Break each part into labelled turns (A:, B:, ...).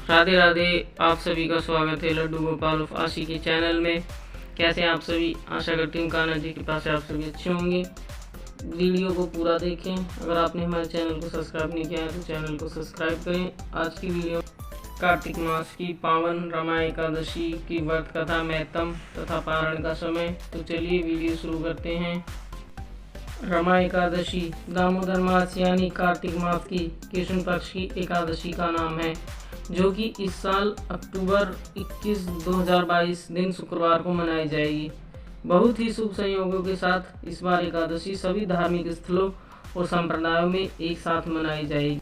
A: राधे राधे। आप सभी का स्वागत है लड्डू गोपाल ऑफ आशी के चैनल में। कैसे हैं आप सभी? आशा करती हूँ कान्हा जी की कृपा से आप सभी अच्छे होंगे। वीडियो को पूरा देखें। अगर आपने हमारे चैनल को सब्सक्राइब नहीं किया है तो चैनल को सब्सक्राइब करें। आज की वीडियो कार्तिक मास की पावन रमा एकादशी की व्रत कथा महत्म तथा पारण का समय। तो चलिए वीडियो शुरू करते हैं। रमा एकादशी दामोदर मास यानी कार्तिक मास की कृष्ण पक्ष की एकादशी का नाम है, जो कि इस साल अक्टूबर 21, 2022 दिन शुक्रवार को मनाई जाएगी। बहुत ही शुभ संयोगों के साथ इस बार एकादशी सभी धार्मिक स्थलों और संप्रदायों में एक साथ मनाई जाएगी।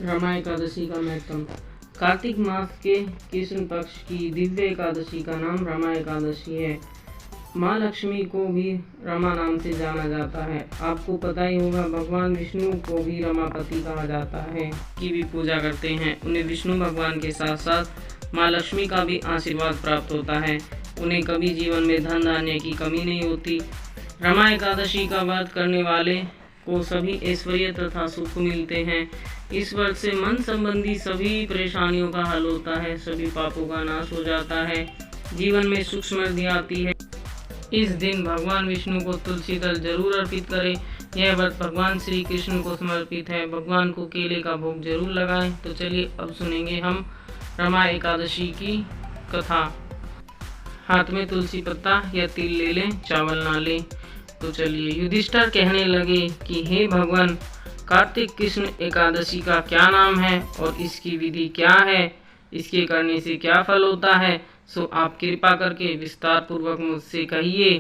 A: रमा एकादशी का महत्व। कार्तिक मास के कृष्ण पक्ष की दिव्य एकादशी का नाम रमा एकादशी है। माँ लक्ष्मी को भी रमा नाम से जाना जाता है। आपको पता ही होगा भगवान विष्णु को भी रमापति कहा जाता है, की भी पूजा करते हैं। उन्हें विष्णु भगवान के साथ साथ माँ लक्ष्मी का भी आशीर्वाद प्राप्त होता है। उन्हें कभी जीवन में धन धान्य की कमी नहीं होती। रमा एकादशी का व्रत करने वाले को सभी ऐश्वर्य तथा सुख मिलते हैं। इस व्रत से मन संबंधी सभी परेशानियों का हल होता है, सभी पापों का नाश हो जाता है, जीवन में सुख समृद्धि आती है। इस दिन भगवान विष्णु को तुलसी दल जरूर अर्पित करें। यह व्रत भगवान श्री कृष्ण को समर्पित है। भगवान को केले का भोग जरूर लगाएं। तो चलिए अब सुनेंगे हम रमा एकादशी की कथा। हाथ में तुलसी पत्ता या तिल ले लें, चावल ना लें। तो चलिए। युधिष्ठिर कहने लगे कि हे भगवान, कार्तिक कृष्ण एकादशी का क्या नाम है और इसकी विधि क्या है, इसके करने से क्या फल होता है, सो आप कृपा करके विस्तार पूर्वक मुझसे कहिए।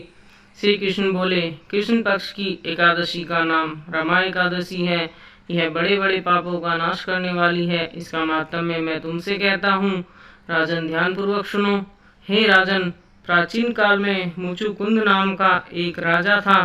A: श्री कृष्ण बोले, कृष्ण पक्ष की एकादशी का नाम रमा एकादशी है। यह बड़े बड़े पापों का नाश करने वाली है। इसका महात्म्य मैं तुमसे कहता हूँ। राजन ध्यान पूर्वक सुनो। हे राजन, प्राचीन काल में मुचुकुंद नाम का एक राजा था।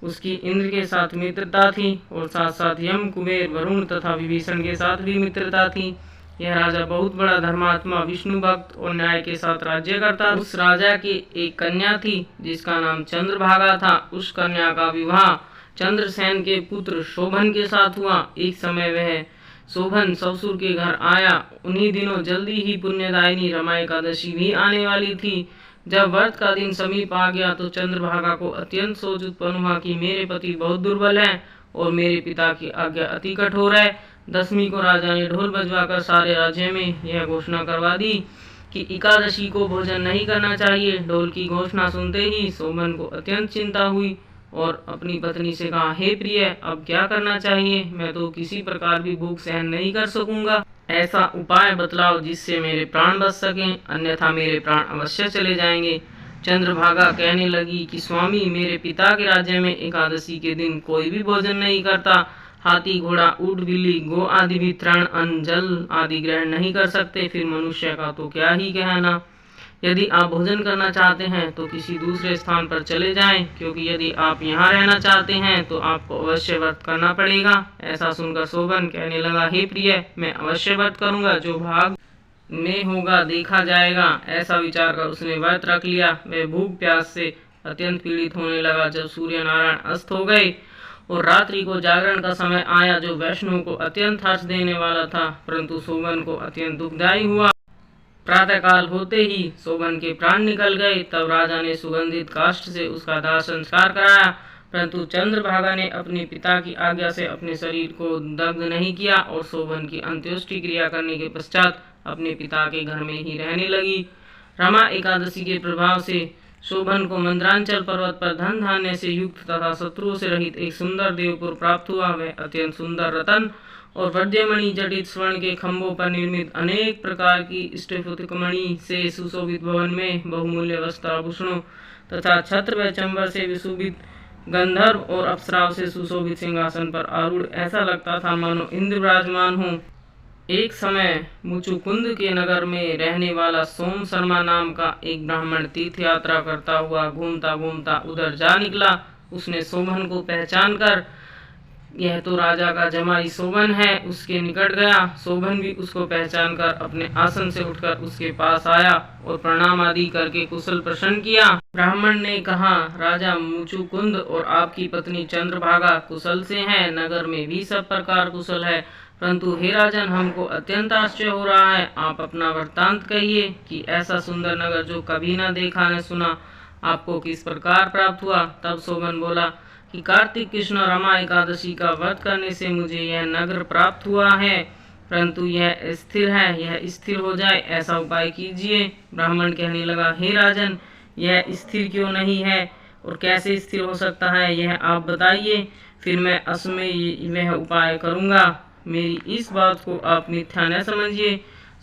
A: उसकी इंद्र के साथ मित्रता थी और साथ साथ यम, कुबेर, वरुण तथा विभीषण के साथ भी मित्रता थी। यह राजा बहुत बड़ा धर्मात्मा, विष्णु भक्त और न्याय के साथ राज्य करता। उस राजा की एक कन्या थी जिसका नाम चंद्रभागा था। उस कन्या का विवाह चंद्रसेन के पुत्र शोभन के साथ हुआ। एक समय वह शोभन ससुर के घर आया। उन्हीं दिनों जल्दी ही पुण्यदायिनी रमा एकादशी भी आने वाली थी। जब व्रत का दिन समीप आ गया तो चंद्रभागा को अत्यंत सोच उत्पन्न हुआ कि मेरे पति बहुत दुर्बल हैं और मेरे पिता की आज्ञा अति कठोर है। दसवीं को राजा ने ढोल बजवाकर सारे राज्य में यह घोषणा करवा दी कि एकादशी को भोजन नहीं करना चाहिए। ढोल की घोषणा सुनते ही शोभन को अत्यंत चिंता हुई और अपनी पत्नी से कहा, हे प्रिय, अब क्या करना चाहिए? मैं तो किसी प्रकार भी भूख सहन नहीं कर सकूंगा। ऐसा उपाय बतलाओ जिससे मेरे प्राण बच सकें, अन्यथा मेरे प्राण अवश्य चले जाएंगे। चंद्रभागा कहने लगी कि स्वामी, मेरे पिता के राज्य में एकादशी के दिन कोई भी भोजन नहीं करता। हाथी, घोड़ा, ऊंट, बिल्ली, गो आदि भी तृण, अन्न, जल आदि ग्रहण नहीं कर सकते। फिर मनुष्य का तो क्या ही कहना। यदि आप भोजन करना चाहते हैं तो किसी दूसरे स्थान पर चले जाएं, क्योंकि यदि आप यहाँ रहना चाहते हैं तो आपको अवश्य व्रत करना पड़ेगा। ऐसा सुनकर शोभन कहने लगा, हे प्रिय, मैं अवश्य व्रत करूंगा, जो भाग में होगा देखा जाएगा। ऐसा विचार कर उसने व्रत रख लिया। वह भूख प्यास से अत्यंत पीड़ित होने लगा। जब सूर्य नारायण अस्त हो गए और रात्रि को जागरण का समय आया, जो वैष्णव को अत्यंत हर्ष देने वाला था, परंतु शोभन को अत्यंत दुखदायी हुआ। प्रातः काल होते ही शोभन के प्राण निकल गए। तब राजा ने सुगंधित काष्ठ से उसका दाह संस्कार कराया, परंतु चंद्रभागा ने अपने पिता की आज्ञा से अपने शरीर को दग्ध नहीं किया और शोभन की अंत्येष्टि क्रिया करने के पश्चात अपने पिता के घर में ही रहने लगी। रमा एकादशी के प्रभाव से शोभन को मंद्रांचल पर्वत पर धन धान्य से युक्त तथा शत्रुओं से रहित एक सुंदर देवपुर प्राप्त हुआ। वह अत्यंत सुंदर रतन और वज्रमणि जटित स्वर्ण के खंभों पर निर्मित अनेक प्रकार की स्फटिकमणि से सुशोभित भवन में बहुमूल्य वस्त्र आभूषणों तथा छत्र व चंबर से विशोभित गंधर्व और अप्सराओं से सुशोभित सिंहासन पर आरूढ़ ऐसा लगता था मानो इंद्र विराजमान हो। एक समय मुचुकुंद के नगर में रहने वाला सोम शर्मा नाम का एक ब्राह्मण तीर्थ यात्रा करता हुआ घूमता घूमता उधर जा निकला। उसने शोभन को पहचान कर, यह तो राजा का जमाई शोभन है, उसके निकट गया। शोभन भी उसको पहचान कर अपने आसन से उठकर उसके पास आया और प्रणाम आदि करके कुशल प्रश्न किया। ब्राह्मण ने कहा, राजा मुचुकुंद और आपकी पत्नी चंद्रभागा कुशल से हैं। नगर में भी सब प्रकार कुशल है, परंतु हे राजन, हमको अत्यंत आश्चर्य हो रहा है। आप अपना वृत्तांत कहिए कि ऐसा सुंदर नगर जो कभी न देखा न सुना, आपको किस प्रकार प्राप्त हुआ। तब शोभन बोला कि कार्तिक कृष्ण रमा एकादशी का व्रत करने से मुझे यह नगर प्राप्त हुआ है, परंतु यह स्थिर है, यह स्थिर हो जाए ऐसा उपाय कीजिए। ब्राह्मण कहने लगा, हे राजन, यह स्थिर क्यों नहीं है और कैसे स्थिर हो सकता है, यह आप बताइए, फिर मैं असमय वह उपाय करूँगा। मेरी इस बात को आप मिथ्या न समझिए।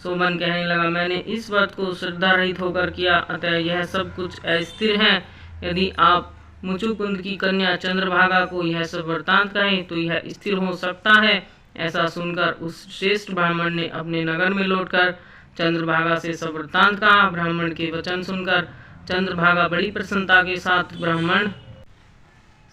A: शोभन कहने लगा, मैंने इस बात को श्रद्धा रहित होकर किया, अतः यह सब कुछ अस्थिर है। यदि आप मुचुकुंद की कन्या चंद्रभागा को यह सब वृत्तांत कहें तो यह स्थिर हो सकता है। ऐसा सुनकर उस श्रेष्ठ ब्राह्मण ने अपने नगर में लौटकर चंद्रभागा से सब वृत्तांत कहा। ब्राह्मण के वचन सुनकर चंद्रभागा बड़ी प्रसन्नता के साथ ब्राह्मण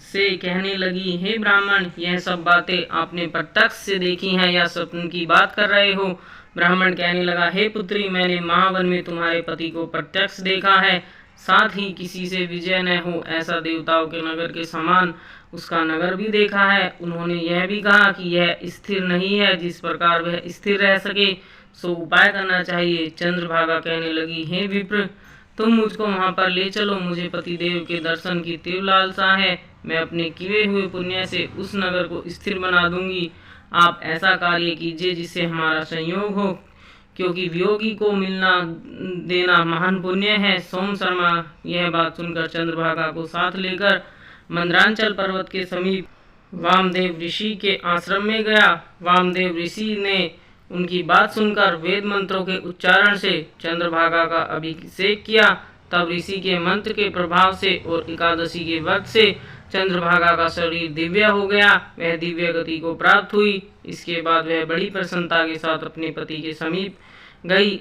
A: से कहने लगी, हे ब्राह्मण, यह सब बातें आपने प्रत्यक्ष से देखी हैं या स्वप्न की बात कर रहे हो। ब्राह्मण कहने लगा, हे पुत्री, मैंने महावन में तुम्हारे पति को प्रत्यक्ष देखा है, साथ ही किसी से विजय न हो ऐसा देवताओं के नगर के समान उसका नगर भी देखा है। उन्होंने यह भी कहा कि यह स्थिर नहीं है, जिस प्रकार वह स्थिर रह सके सो उपाय करना चाहिए। चंद्रभागा कहने लगी, हे विप्र, तुम मुझको वहां पर ले चलो, मुझे पतिदेव के दर्शन की तीव्र लालसा है। मैं अपने किए हुए पुण्य से उस नगर को स्थिर बना दूंगी। आप ऐसा कार्य कीजिए जिससे हमारा संयोग हो, क्योंकि वियोगी को मिलना देना महान पुण्य है। सोम शर्मा यह बात सुनकर चंद्रभागा को साथ लेकर मंदरांचल पर्वत के समीप वामदेव ऋषि के आश्रम में गया। वामदेव ऋषि ने उनकी बात सुनकर वेद मंत्रों के उच्चारण से चंद्रभागा का अभिषेक किया। तब ऋषि के मंत्र के प्रभाव से और एकादशी के व्रत से चंद्रभागा का शरीर दिव्य हो गया, वह दिव्य गति को प्राप्त हुई। इसके बाद वह बड़ी प्रसन्नता के साथ अपने पति के समीप गई।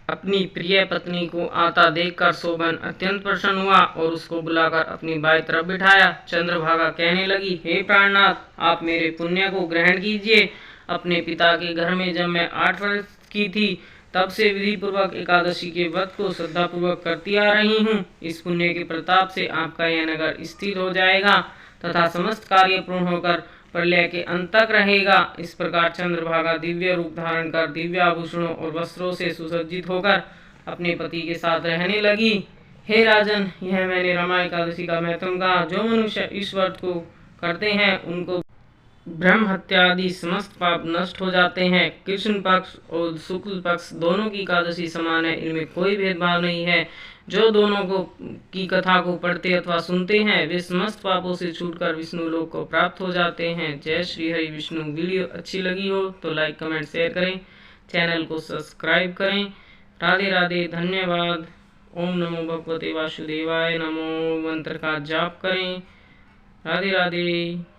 A: अपनी प्रिय पत्नी को आता देखकर शोभन अत्यंत प्रसन्न हुआ और उसको बुलाकर अपनी बाई तरफ बिठाया। चंद्रभागा कहने लगी, हे प्राणनाथ, आप मेरे पुण्य को ग्रहण कीजिए। अपने पिता के घर में जब मैं 8 वर्ष की थी तब से विधि पूर्वक एकादशी के व्रत को श्रद्धा पूर्वक करती आ रही हूँ। इस पुण्य के प्रताप से आपका यह नगर स्थिर हो जाएगा तथा समस्त कार्य पूर्ण होकर प्रलय के अंत तक रहेगा। इस प्रकार चंद्रभागा दिव्य रूप धारण कर दिव्य आभूषणों और वस्त्रों से सुसज्जित होकर अपने पति के साथ रहने लगी। हे राजन, यह मैंने रमा एकादशी का महत्व कहा। जो मनुष्य इस व्रत को करते हैं उनको ब्रह्म हत्या आदि समस्त पाप नष्ट हो जाते हैं। कृष्ण पक्ष और शुक्ल पक्ष दोनों की एकादशी समान है, इनमें कोई भेदभाव नहीं है। जो दोनों को की कथा को पढ़ते अथवा सुनते हैं वे समस्त पापों से छूटकर विष्णु लोक को प्राप्त हो जाते हैं। जय श्री हरि विष्णु। वीडियो अच्छी लगी हो तो लाइक कमेंट शेयर करें, चैनल को सब्सक्राइब करें। राधे राधे, धन्यवाद। ओम नमो भगवते वासुदेवाय नमो मंत्र का जाप करें। राधे राधे।